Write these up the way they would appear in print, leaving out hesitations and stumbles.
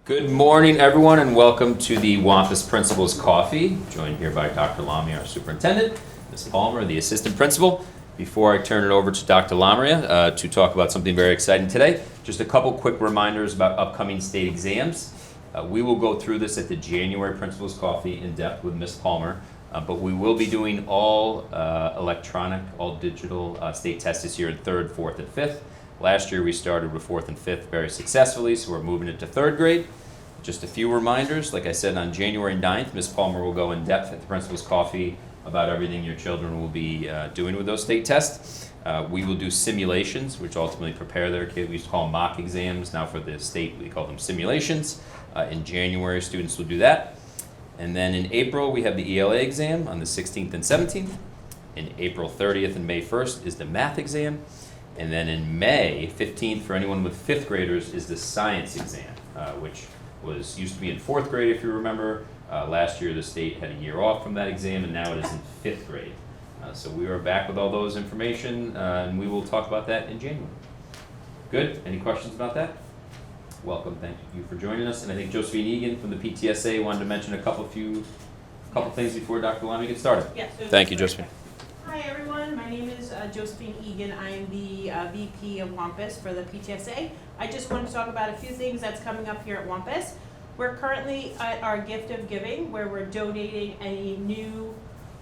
Good morning, everyone, and welcome to the Wampus Principal's Coffee. Joined here by Dr. Lamia, our superintendent, Ms. Palmer, the assistant principal. Before I turn it over to Dr. Lamia to talk about something very exciting today, just a couple quick reminders about upcoming state exams. We will go through this at the January Principal's Coffee in depth with Ms. Palmer, but we will be doing all electronic, all digital state tests this year in 3rd, 4th, and 5th. Last year we started with 4th and 5th very successfully, so we're moving it to 3rd grade. Just a few reminders, like I said, on January 9th, Ms. Palmer will go in depth at the Principal's Coffee about everything your children will be doing with those state tests. We will do simulations, which ultimately prepare their kids. We used to call them mock exams. Now for the state, we call them simulations. In January, students will do that. And then in April, we have the ELA exam on the 16th and 17th. In April 30th and May 1st is the math exam. And then in May 15th, for anyone with 5th graders, is the science exam, which used to be in 4th grade, if you remember. Last year, the state had a year off from that exam, and now it is in 5th grade. So we are back with all those information, and we will talk about that in January. Good? Any questions about that? Welcome. Thank you for joining us. And I think Josephine Egan from the PTSA wanted to mention a couple things before Dr. Lamia gets started. Yes. Thank you, Josephine. Hi, everyone. My name is Josephine Egan. I'm the VP of Wampus for the PTSA. I just want to talk about a few things that's coming up here at Wampus. We're currently at our gift of giving, where we're donating any new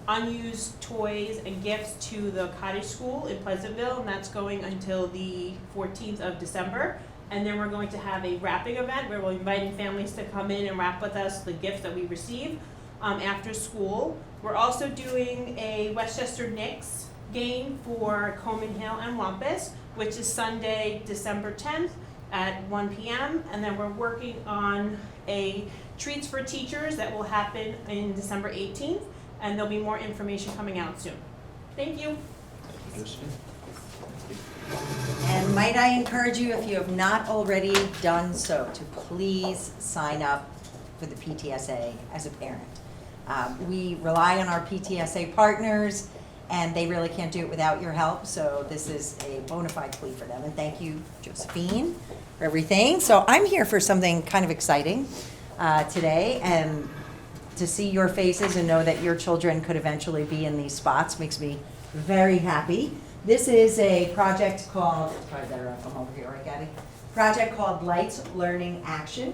unused toys and gifts to the cottage school in Pleasantville, and that's going until the 14th of December. And then we're going to have a wrapping event where we're inviting families to come in and wrap with us the gifts that we receive after school. We're also doing a Westchester Knicks game for Coleman Hill and Wampus, which is Sunday, December 10th at 1 p.m. And then we're working on a Treats for Teachers that will happen in December 18th, and there'll be more information coming out soon. Thank you. Thank you, Josephine. And might I encourage you, if you have not already done so, to please sign up for the PTSA as a parent. We rely on our PTSA partners, and they really can't do it without your help, so this is a bona fide plea for them. And thank you, Josephine, for everything. So I'm here for something kind of exciting today, and to see your faces and know that your children could eventually be in these spots makes me very happy. This is a project called, it's probably better if I'm over here, right, Gabby? Project called Lights Learning Action.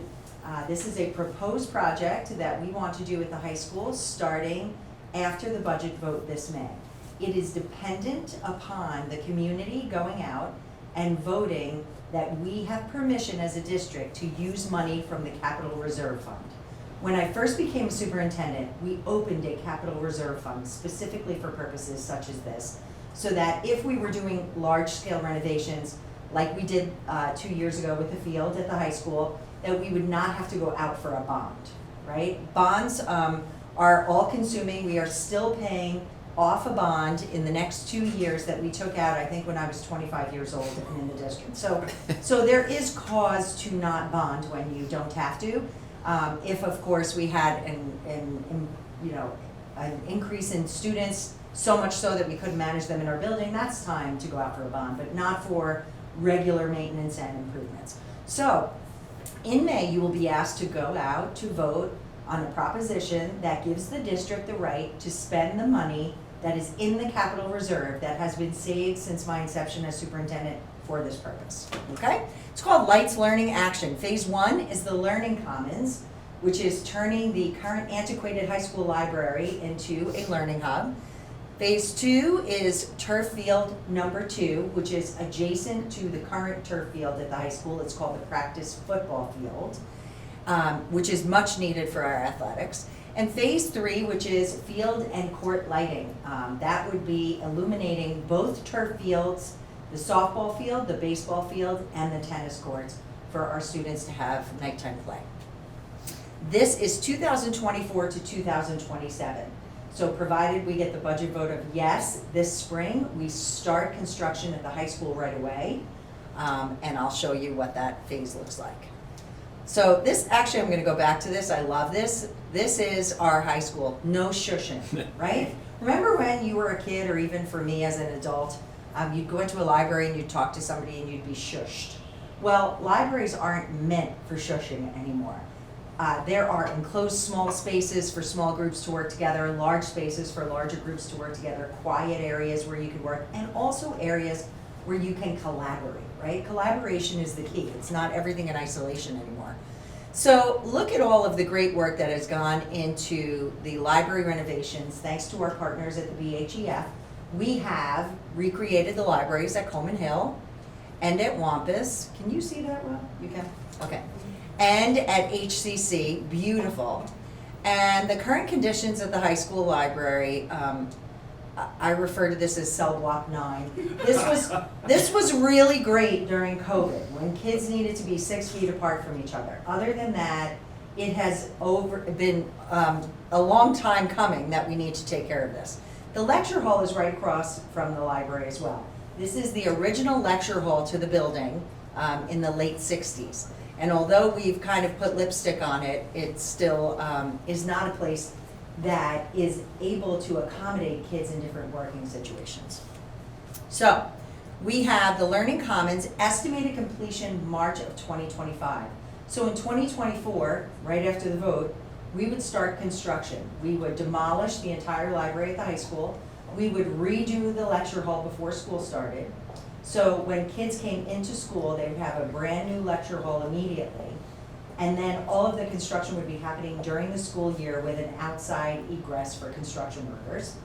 This is a proposed project that we want to do at the high school starting after the budget vote this May. It is dependent upon the community going out and voting that we have permission as a district to use money from the Capital Reserve Fund. When I first became a superintendent, we opened a Capital Reserve Fund specifically for purposes such as this, so that if we were doing large-scale renovations, like we did 2 years ago with the field at the high school, that we would not have to go out for a bond, right? Bonds are all-consuming. We are still paying off a bond in the next 2 years that we took out, I think, when I was 25 years old and in the district. So there is cause to not bond when you don't have to. If, of course, we had an increase in students, so much so that we couldn't manage them in our building, that's time to go out for a bond, but not for regular maintenance and improvements. So in May, you will be asked to go out to vote on a proposition that gives the district the right to spend the money that is in the capital reserve that has been saved since my inception as superintendent for this purpose, okay? It's called Lights Learning Action. Phase 1 is the Learning Commons, which is turning the current antiquated high school library into a learning hub. Phase 2 is turf field number 2, which is adjacent to the current turf field at the high school. It's called the practice football field, which is much needed for our athletics. And phase 3, which is field and court lighting. That would be illuminating both turf fields, the softball field, the baseball field, and the tennis courts for our students to have nighttime play. This is 2024 to 2027. So provided we get the budget vote of yes this spring, we start construction at the high school right away. And I'll show you what that phase looks like. So this, actually, I'm going to go back to this. I love this. This is our high school. No shushing, right? Remember when you were a kid, or even for me as an adult, you'd go into a library and you'd talk to somebody and you'd be shushed, Well, libraries aren't meant for shushing anymore. There are enclosed small spaces for small groups to work together, large spaces for larger groups to work together, quiet areas where you can work, and also areas where you can collaborate, right? Collaboration is the key. It's not everything in isolation anymore. So look at all of the great work that has gone into the library renovations, thanks to our partners at the BHEF. We have recreated the libraries at Coleman Hill and at Wampus. Can you see that, Rob? You can? Okay. And at HCC, beautiful. And the current conditions at the high school library, I refer to this as cell block 9. This was really great during COVID, when kids needed to be 6 feet apart from each other. Other than that, it has been a long time coming that we need to take care of this. The lecture hall is right across from the library as well. This is the original lecture hall to the building in the late 60s. And although we've kind of put lipstick on it, it still is not a place that is able to accommodate kids in different working situations. So we have the Learning Commons, estimated completion March of 2025. So in 2024, right after the vote, we would start construction. We would demolish the entire library at the high school. We would redo the lecture hall before school started. So when kids came into school, they would have a brand new lecture hall immediately. And then all of the construction would be happening during the school year with an outside egress for construction workers.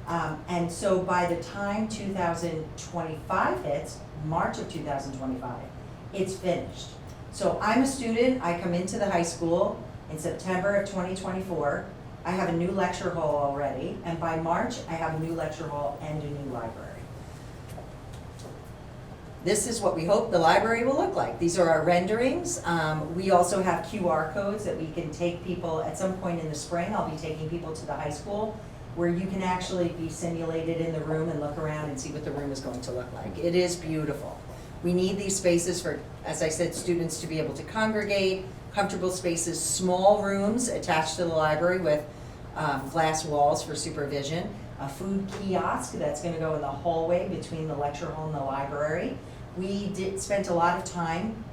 And so by the time 2025 hits, March of 2025, it's finished. So I'm a student, I come into the high school in September of 2024. I have a new lecture hall already, and by March, I have a new lecture hall and a new library. This is what we hope the library will look like. These are our renderings. We also have QR codes that we can take people, at some point in the spring, I'll be taking people to the high school where you can actually be simulated in the room and look around and see what the room is going to look like. It is beautiful. We need these spaces for, as I said, students to be able to congregate, comfortable spaces, small rooms attached to the library with glass walls for supervision, a food kiosk that's going to go in the hallway between the lecture hall and the library. We spent a lot of time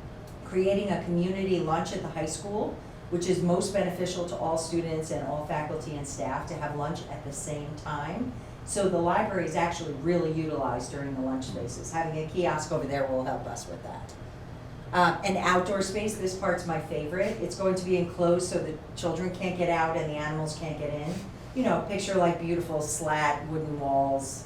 creating a community lunch at the high school, which is most beneficial to all students and all faculty and staff to have lunch at the same time. So the library is actually really utilized during the lunch spaces. Having a kiosk over there will help us with that. An outdoor space, this part's my favorite. It's going to be enclosed so the children can't get out and the animals can't get in. You know, picture like beautiful slat wooden walls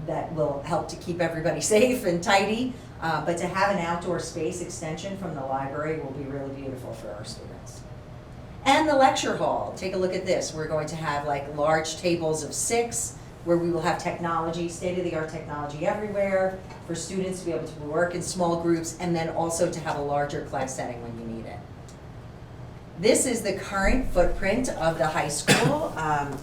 that will help to keep everybody safe and tidy. But to have an outdoor space extension from the library will be really beautiful for our students. And the lecture hall, take a look at this. We're going to have like large tables of 6 where we will have technology, state-of-the-art technology everywhere for students to be able to work in small groups and then also to have a larger class setting when you need it. This is the current footprint of the high school.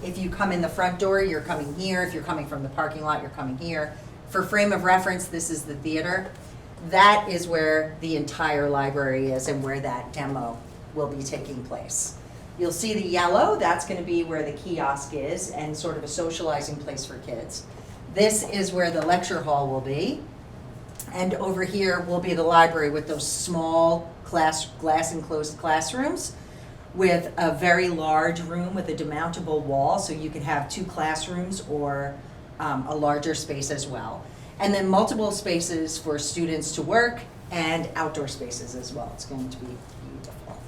If you come in the front door, you're coming here. If you're coming from the parking lot, you're coming here. For frame of reference, this is the theater. That is where the entire library is and where that demo will be taking place. You'll see the yellow, that's going to be where the kiosk is and sort of a socializing place for kids. This is where the lecture hall will be. And over here will be the library with those small glass enclosed classrooms with a very large room with a demountable wall, so you can have 2 classrooms or a larger space as well. And then multiple spaces for students to work and outdoor spaces as well. It's going to be beautiful.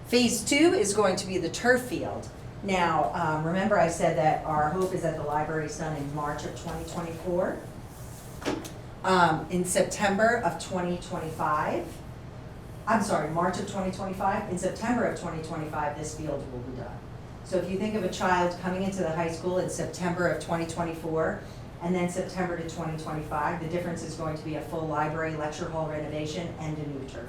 Phase 2 is going to be the turf field. Now, remember I said that our hope is that the library is done in March of 2024. In September of 2025, I'm sorry, March of 2025, in September of 2025, this field will be done. So if you think of a child coming into the high school in September of 2024, and then September to 2025, the difference is going to be a full library, lecture hall renovation, and a new turf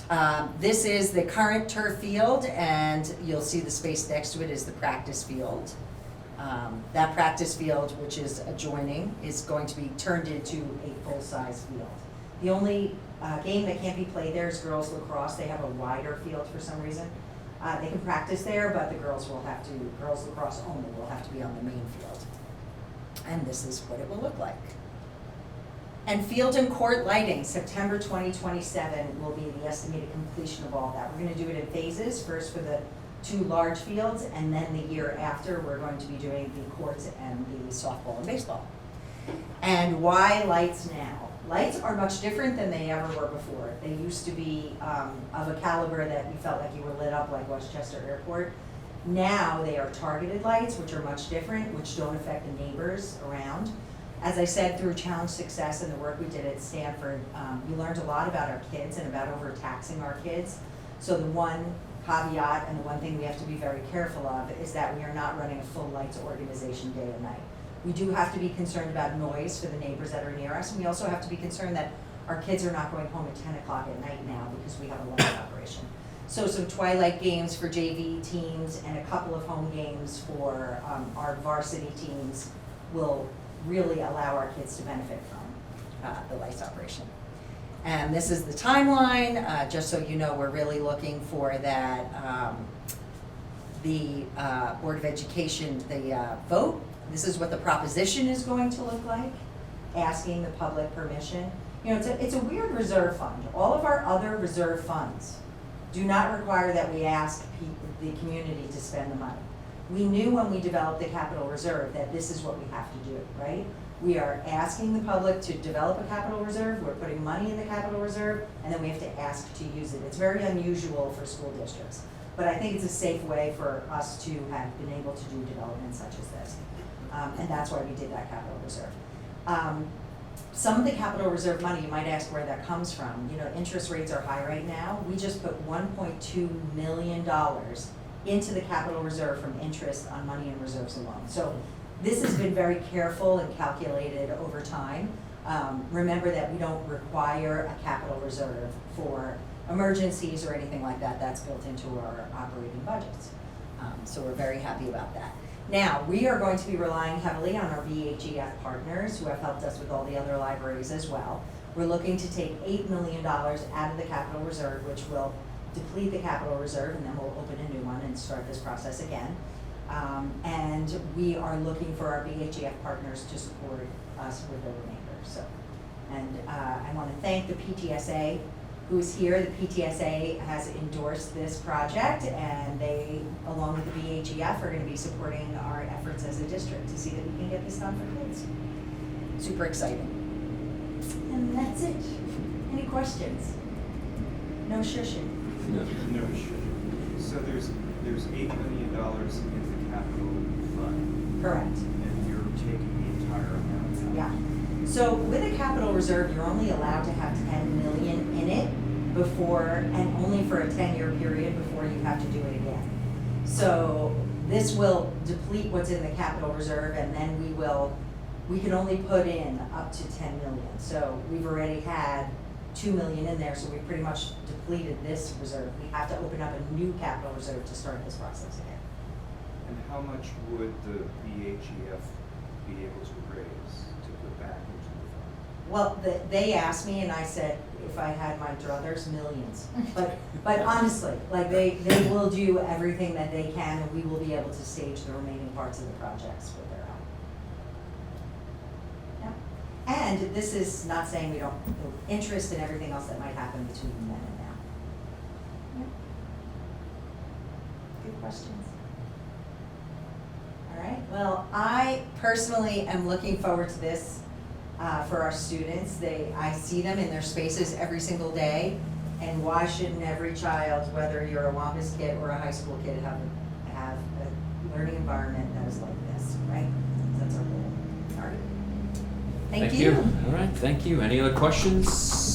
field. This is the current turf field, and you'll see the space next to it is the practice field. That practice field, which is adjoining, is going to be turned into a full-size field. The only game that can't be played there is girls lacrosse. They have a wider field for some reason. They can practice there, but the girls lacrosse only will have to be on the main field. And this is what it will look like. And field and court lighting, September 2027 will be the estimated completion of all that. We're gonna do it in phases, first for the 2 large fields, and then the year after, we're going to be doing the courts and the softball and baseball. And why lights now? Lights are much different than they ever were before. They used to be of a caliber that you felt like you were lit up like Westchester Airport. Now they are targeted lights, which are much different, which don't affect the neighbors around. As I said, through Challenge Success and the work we did at Stanford, we learned a lot about our kids and about overtaxing our kids. So the one caveat and the one thing we have to be very careful of is that we are not running a full lights organization day and night. We do have to be concerned about noise for the neighbors that are near us, and we also have to be concerned that our kids are not going home at 10 o'clock at night now because we have a lights operation. So some twilight games for JV teams and a couple of home games for our varsity teams will really allow our kids to benefit from the lights operation. And this is the timeline, just so you know, we're really looking for that, the Board of Education, the vote. This is what the proposition is going to look like, asking the public permission. You know, it's a weird reserve fund. All of our other reserve funds do not require that we ask the community to spend the money. We knew when we developed the capital reserve that this is what we have to do, right? We are asking the public to develop a capital reserve, we're putting money in the capital reserve, and then we have to ask to use it. It's very unusual for school districts, but I think it's a safe way for us to have been able to do development such as this. And that's why we did that capital reserve. Some of the capital reserve money, you might ask where that comes from. You know, interest rates are high right now. We just put $1.2 million into the capital reserve from interest on money in reserves alone. So this has been very careful and calculated over time. Remember that we don't require a capital reserve for emergencies or anything like that. That's built into our operating budgets. So we're very happy about that. Now, we are going to be relying heavily on our VHEF partners who have helped us with all the other libraries as well. We're looking to take $8 million out of the capital reserve, which will deplete the capital reserve, and then we'll open a new one and start this process again. And we are looking for our VHEF partners to support us with the remainder. So, and I want to thank the PTSA who is here. The PTSA has endorsed this project, and they, along with the VHEF, are going to be supporting our efforts as a district to see that we can get this done for kids. Super exciting. And that's it. Any questions? No shushing. No, sure. So there's $8 million in the capital fund, Correct. and you're taking the entire amount out. Yeah. So with a capital reserve, you're only allowed to have 10 million in it before, and only for a 10-year period before you have to do it again. So this will deplete what's in the capital reserve, and then we can only put in up to 10 million. So we've already had 2 million in there, so we pretty much depleted this reserve. We have to open up a new capital reserve to start this process again. And how much would the BHEF be able to raise to put back into the fund? Well, they asked me, and I said, if I had my druthers, millions. But honestly, like they will do everything that they can, and we will be able to stage the remaining parts of the projects with their own. Yeah. And this is not saying we don't interest in everything else that might happen between then and now. Yeah. Good questions. All right. Well, I personally am looking forward to this. For our students, I see them in their spaces every single day, and why shouldn't every child, whether you're a Wampus kid or a high school kid, have a learning environment that is like this, right? That's our goal. All right. Thank you. All right, thank you. Any other questions?